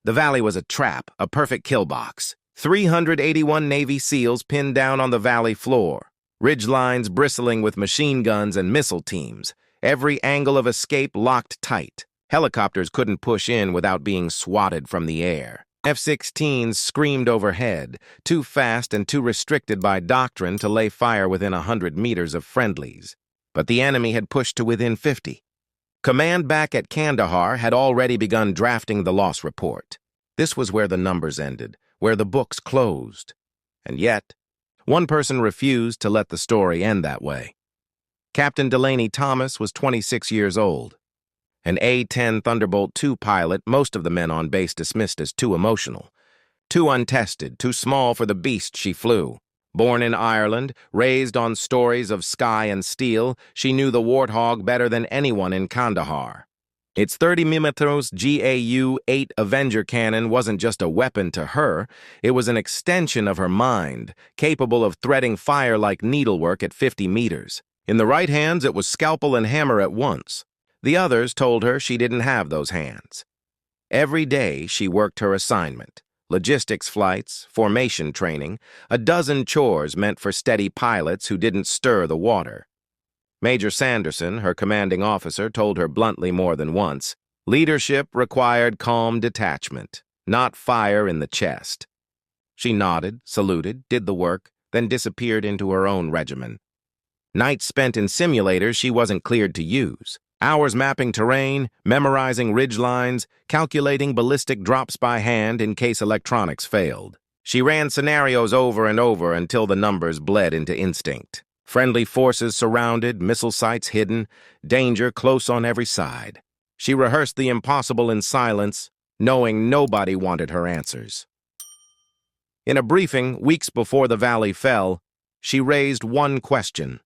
The valley was a trap, a perfect kill box. 381 Navy SEALs pinned down on the valley floor, ridge lines bristling with machine guns and missile teams, every angle of escape locked tight. Helicopters couldn't push in without being swatted from the air. F-16s screamed overhead, too fast and too restricted by doctrine to lay fire within 100 meters of friendlies. But the enemy had pushed to within 50. Command back at Kandahar had already begun drafting the loss report. This was where the numbers ended, where the books closed. And yet, one person refused to let the story end that way. Captain Delaney Thomas was 26 years old. An A-10 Thunderbolt II pilot most of the men on base dismissed as too emotional, too untested, too small for the beast she flew. Born in Ireland, raised on stories of sky and steel, she knew the Warthog better than anyone in Kandahar. Its 30mm GAU-8 Avenger cannon wasn't just a weapon to her, it was an extension of her mind, capable of threading fire like needlework at 50 meters. In the right hands, it was scalpel and hammer at once. The others told her she didn't have those hands. Every day, she worked her assignment. Logistics flights, formation training, a dozen chores meant for steady pilots who didn't stir the water. Major Sanderson, her commanding officer, told her bluntly more than once, leadership required calm detachment, not fire in the chest. She nodded, saluted, did the work, then disappeared into her own regimen. Nights spent in simulators she wasn't cleared to use. Hours mapping terrain, memorizing ridge lines, calculating ballistic drops by hand in case electronics failed. She ran scenarios over and over until the numbers bled into instinct. Friendly forces surrounded, missile sites hidden, danger close on every side. She rehearsed the impossible in silence, knowing nobody wanted her answers. In a briefing, weeks before the valley fell, she raised one question.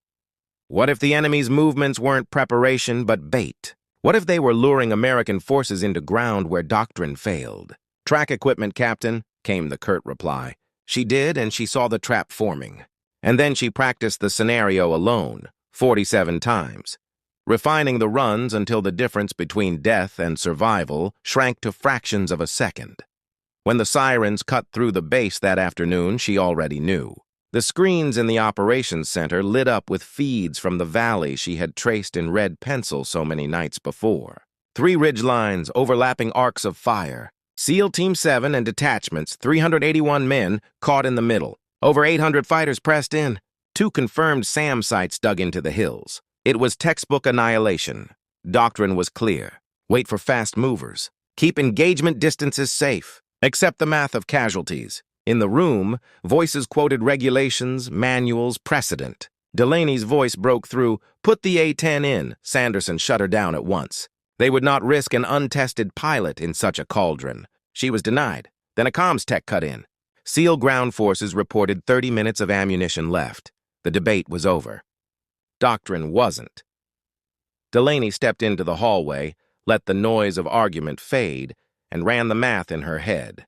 What if the enemy's movements weren't preparation but bait? What if they were luring American forces into ground where doctrine failed? Track equipment, Captain, came the curt reply. She did, and she saw the trap forming. And then she practiced the scenario alone, 47 times, refining the runs until the difference between death and survival shrank to fractions of a second. When the sirens cut through the base that afternoon, she already knew. The screens in the operations center lit up with feeds from the valley she had traced in red pencil so many nights before. 3 ridge lines, overlapping arcs of fire. SEAL Team 7 and detachments, 381 men, caught in the middle. Over 800 fighters pressed in. 2 confirmed SAM sites dug into the hills. It was textbook annihilation. Doctrine was clear. Wait for fast movers. Keep engagement distances safe. Accept the math of casualties. In the room, voices quoted regulations, manuals, precedent. Delaney's voice broke through, "Put the A-10 in." Sanderson shut her down at once. They would not risk an untested pilot in such a cauldron. She was denied. Then a comms tech cut in. SEAL ground forces reported 30 minutes of ammunition left. The debate was over. Doctrine wasn't. Delaney stepped into the hallway, let the noise of argument fade, and ran the math in her head.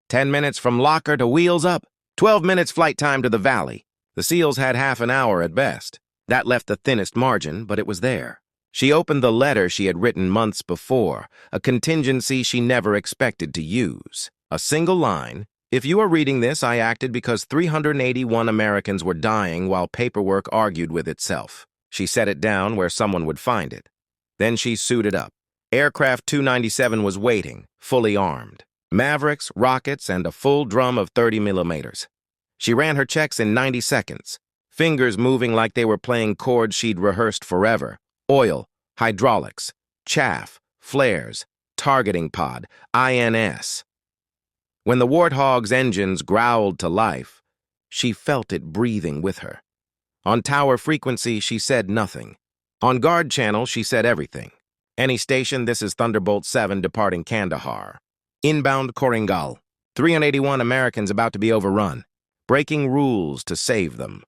10 minutes from locker to wheels up. 12 minutes flight time to the valley. The SEALs had half an hour at best. That left the thinnest margin, but it was there. She opened the letter she had written months before, a contingency she never expected to use. A single line, "If you are reading this, I acted because 381 Americans were dying while paperwork argued with itself." She set it down where someone would find it. Then she suited up. Aircraft 297 was waiting, fully armed. Mavericks, rockets, and a full drum of 30mm. She ran her checks in 90 seconds, fingers moving like they were playing chords she'd rehearsed forever. Oil, hydraulics, chaff, flares, targeting pod, INS. When the Warthog's engines growled to life, she felt it breathing with her. On tower frequency, she said nothing. On guard channel, she said everything. "Any station, this is Thunderbolt 7 departing Kandahar. Inbound Koringal. 381 Americans about to be overrun. Breaking rules to save them."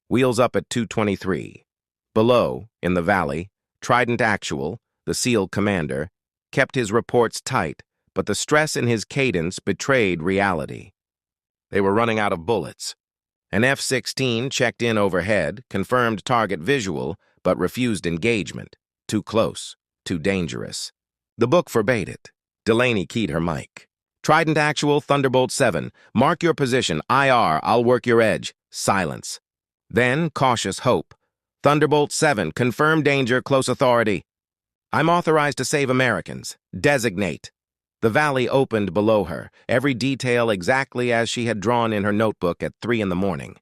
Wheels up at 2:23. Below, in the valley, Trident Actual, the SEAL commander, kept his reports tight, but the stress in his cadence betrayed reality. They were running out of bullets. An F-16 checked in overhead, confirmed target visual, but refused engagement. Too close, too dangerous. The book forbade it. Delaney keyed her mic. Trident Actual, Thunderbolt 7. Mark your position. IR, I'll work your edge. Silence. Then, cautious hope. Thunderbolt 7. Confirm danger, close authority. I'm authorized to save Americans. Designate. The valley opened below her, every detail exactly as she had drawn in her notebook at 3 in the morning.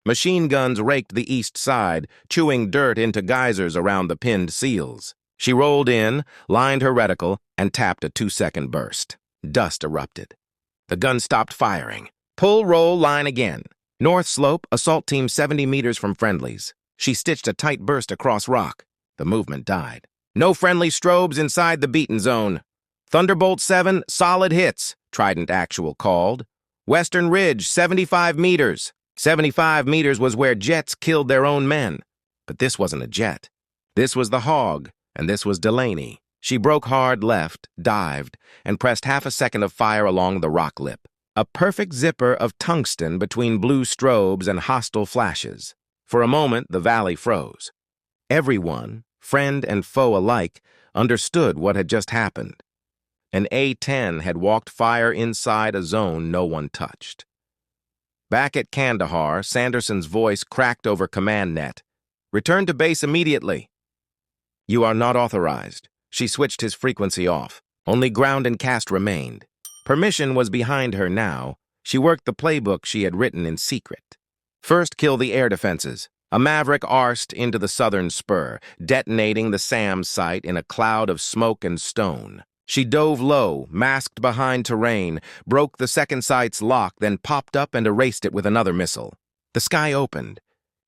Machine guns raked the east side, chewing dirt into geysers around the pinned seals. She rolled in, lined her reticle, and tapped a 2-second burst. Dust erupted. The gun stopped firing. Pull, roll, line again. North slope, assault team 70 meters from friendlies. She stitched a tight burst across rock. The movement died. No friendly strobes inside the beaten zone. Thunderbolt 7, solid hits, Trident Actual called. Western Ridge, 75 meters. 75 meters was where jets killed their own men. But this wasn't a jet. This was the Hog, and this was Delaney. She broke hard left, dived, and pressed half a second of fire along the rock lip. A perfect zipper of tungsten between blue strobes and hostile flashes. For a moment, the valley froze. Everyone, friend and foe alike, understood what had just happened. An A-10 had walked fire inside a zone no one touched. Back at Kandahar, Sanderson's voice cracked over command net. Return to base immediately. You are not authorized. She switched his frequency off. Only ground and cast remained. Permission was behind her now. She worked the playbook she had written in secret. First, kill the air defenses. A Maverick arsed into the southern spur, detonating the SAM site in a cloud of smoke and stone. She dove low, masked behind terrain, broke the second site's lock, then popped up and erased it with another missile. The sky opened.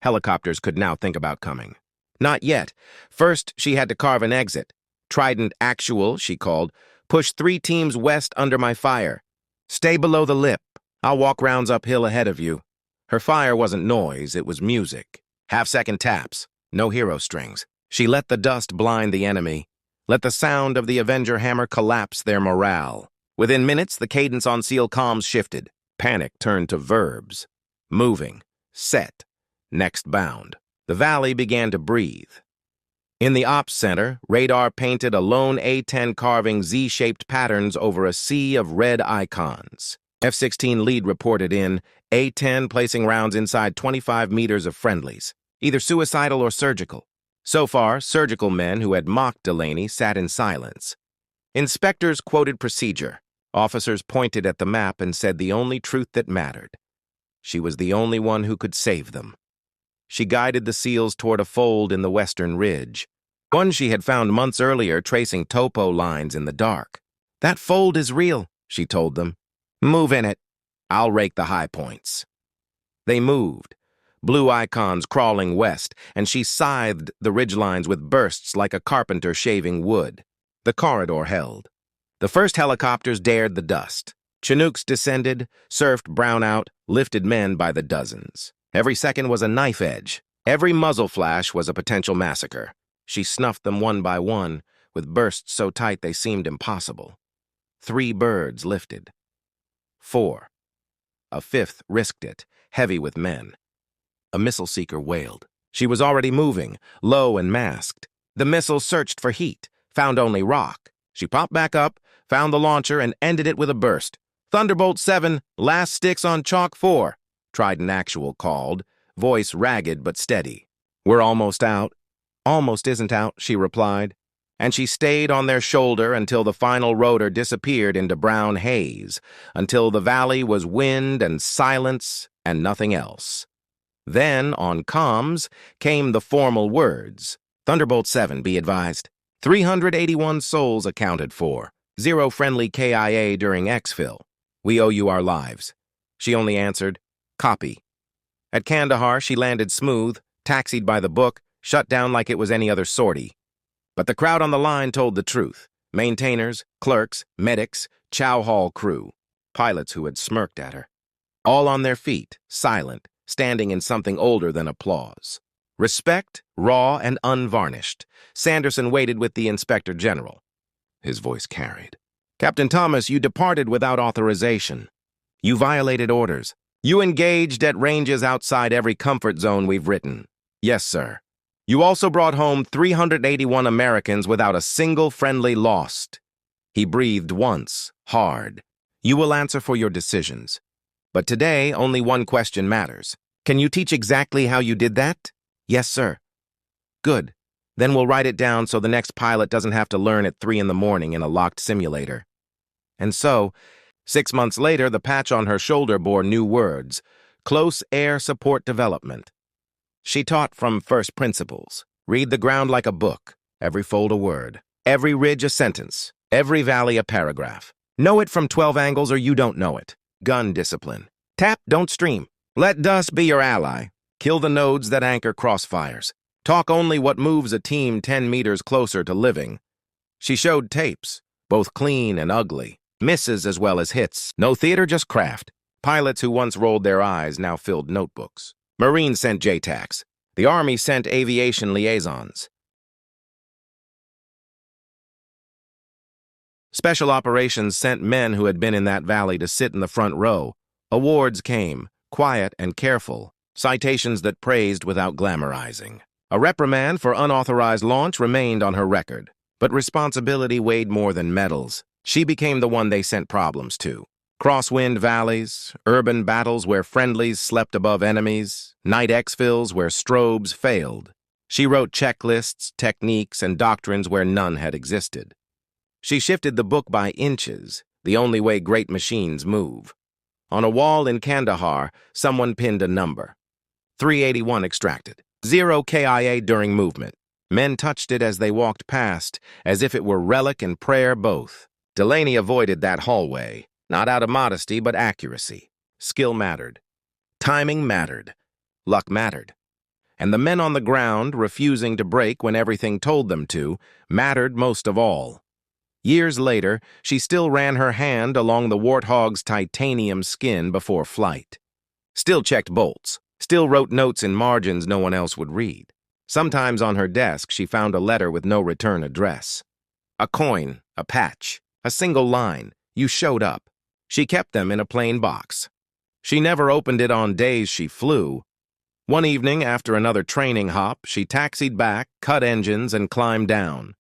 Helicopters could now think about coming. Not yet. First, she had to carve an exit. Trident Actual, she called. Push 3 teams west under my fire. Stay below the lip. I'll walk rounds uphill ahead of you. Her fire wasn't noise, it was music. Half-second taps. No hero strings. She let the dust blind the enemy. Let the sound of the Avenger hammer collapse their morale. Within minutes, the cadence on SEAL comms shifted. Panic turned to verbs. Moving. Set. Next bound. The valley began to breathe. In the ops center, radar painted a lone A-10 carving Z-shaped patterns over a sea of red icons. F-16 lead reported in, A-10 placing rounds inside 25 meters of friendlies, either suicidal or surgical. So far, surgical men who had mocked Delaney sat in silence. Inspectors quoted procedure. Officers pointed at the map and said the only truth that mattered. She was the only one who could save them. She guided the SEALs toward a fold in the western ridge, one she had found months earlier tracing topo lines in the dark. That fold is real, she told them. Move in it. I'll rake the high points. They moved, blue icons crawling west, and she scythed the ridgelines with bursts like a carpenter shaving wood. The corridor held. The first helicopters dared the dust. Chinooks descended, surfed brownout, lifted men by the dozens. Every second was a knife edge. Every muzzle flash was a potential massacre. She snuffed them one by one, with bursts so tight they seemed impossible. 3 birds lifted. 4. A 5th risked it, heavy with men. A missile seeker wailed. She was already moving, low and masked. The missile searched for heat, found only rock. She popped back up, found the launcher, and ended it with a burst. Thunderbolt 7, last sticks on chalk 4. Trident Actual called, voice ragged but steady. We're almost out. Almost isn't out, she replied. And she stayed on their shoulder until the final rotor disappeared into brown haze, until the valley was wind and silence and nothing else. Then, on comms, came the formal words. Thunderbolt 7, be advised. 381 souls accounted for. 0 friendly KIA during exfil. We owe you our lives. She only answered, copy. At Kandahar, she landed smooth, taxied by the book, shut down like it was any other sortie. But the crowd on the line told the truth. Maintainers, clerks, medics, chow hall crew, pilots who had smirked at her. All on their feet, silent, standing in something older than applause. Respect, raw and unvarnished. Sanderson waited with the Inspector General. His voice carried. Captain Thomas, you departed without authorization. You violated orders. You engaged at ranges outside every comfort zone we've written. Yes, sir. You also brought home 381 Americans without a single friendly lost. He breathed once, hard. You will answer for your decisions. But today, only one question matters. Can you teach exactly how you did that? Yes, sir. Good. Then we'll write it down so the next pilot doesn't have to learn at 3 in the morning in a locked simulator. And so, 6 months later, the patch on her shoulder bore new words: Close Air Support Development. She taught from first principles. Read the ground like a book, every fold a word, every ridge a sentence, every valley a paragraph. Know it from 12 angles or you don't know it. Gun discipline. Tap, don't stream. Let dust be your ally. Kill the nodes that anchor crossfires. Talk only what moves a team 10 meters closer to living. She showed tapes, both clean and ugly, misses as well as hits. No theater, just craft. Pilots who once rolled their eyes now filled notebooks. Marines sent JTACs. The Army sent aviation liaisons. Special Operations sent men who had been in that valley to sit in the front row. Awards came, quiet and careful, citations that praised without glamorizing. A reprimand for unauthorized launch remained on her record, but responsibility weighed more than medals. She became the one they sent problems to. Crosswind valleys, urban battles where friendlies slept above enemies, night exfils where strobes failed. She wrote checklists, techniques, and doctrines where none had existed. She shifted the book by inches, the only way great machines move. On a wall in Kandahar, someone pinned a number. 381 extracted. 0 KIA during movement. Men touched it as they walked past, as if it were relic and prayer both. Delaney avoided that hallway, not out of modesty but accuracy. Skill mattered. Timing mattered. Luck mattered. And the men on the ground, refusing to break when everything told them to, mattered most of all. Years later, she still ran her hand along the Warthog's titanium skin before flight. Still checked bolts. Still wrote notes in margins no one else would read. Sometimes on her desk she found a letter with no return address. A coin, a patch, a single line. You showed up. She kept them in a plain box. She never opened it on days she flew. One evening, after another training hop, she taxied back, cut engines, and climbed down.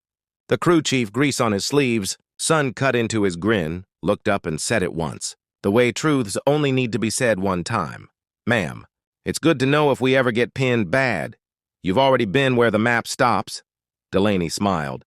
The crew chief, grease on his sleeves, sun cut into his grin, looked up and said it once, the way truths only need to be said one time. Ma'am, it's good to know if we ever get pinned bad. You've already been where the map stops. Delaney smiled.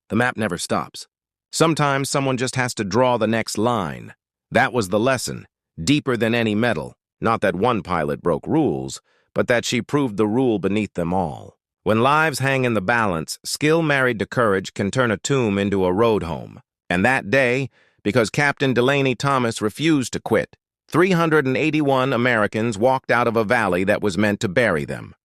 The map never stops. Sometimes someone just has to draw the next line. That was the lesson, deeper than any medal. Not that one pilot broke rules, but that she proved the rule beneath them all. When lives hang in the balance, skill married to courage can turn a tomb into a road home. And that day, because Captain Delaney Thomas refused to quit, 381 Americans walked out of a valley that was meant to bury them.